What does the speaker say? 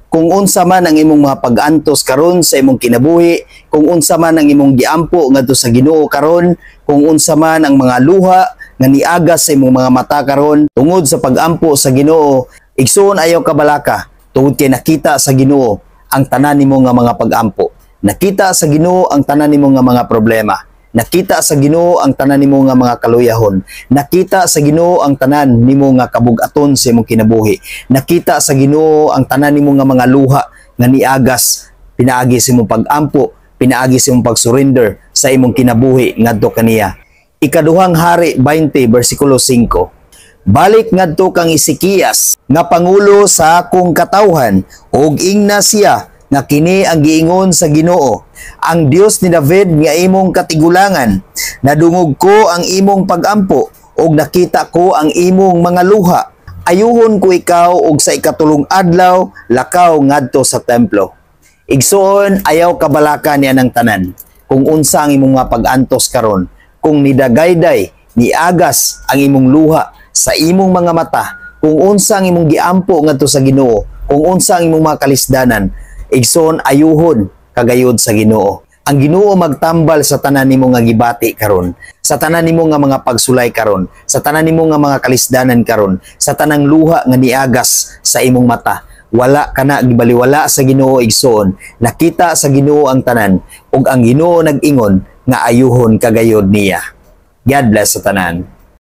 kung unsa man ang imong mga pag-antos karon sa imong kinabuhi, kung unsa man ang imong giampo ngadto sa Ginoo karon, kung unsa man ang mga luha nga niagas sa imong mga mata karon tungod sa pag-ampo sa Ginoo, igsoon ayaw kabalaka tungod kay nakita sa Ginoo ang tanan nimo nga mga pag-ampo. Nakita sa Ginoo ang tanan nimo nga mga problema. Nakita sa Ginoo ang tanan nimo nga mga kaluyahon. Nakita sa Ginoo ang tanan nimo nga kabug-aton sa imong kinabuhi. Nakita sa Ginoo ang tanan nimo nga mga luha nga niagas pinaagi sa imong pag-ampo, pinaagi sa imong pag-surrender sa imong kinabuhi ngadto kaniya. Ikaduhang Hari 20 bersikulo 5. Balik ngadto kang Ezekias nga pangulo sa akong katawhan ug ingna siya nga kini ang giingon sa Ginoo, ang Dios ni David nga imong katigulangan. Nadungog ko ang imong pag-ampo ug nakita ko ang imong mga luha. Ayuhon ko ikaw og sa ikatulong adlaw lakaw ngadto sa templo. Igsoon ayaw kabalaka niya ng tanan kung unsa ang imong mga pag-antos karon, kung nidagayday niagas ang imong luha sa imong mga mata, kung unsa ang imong giampo ngadto sa Ginoo, kung unsa ang imong mga kalisdanan, igsoon ayuhon kagayod sa Ginoo. Ang Ginoo magtambal sa tanan nimo nga gibati karon, sa tanan nimo nga mga pagsulay karon, sa tanan nimo nga mga kalisdanan karon, sa tanang luha nga niagas sa imong mata. Wala kana gibaliwala sa Ginoo igsoon. Nakita sa Ginoo ang tanan ug ang Ginoo nag-ingon nga ayuhon kagayod niya. God bless sa tanan.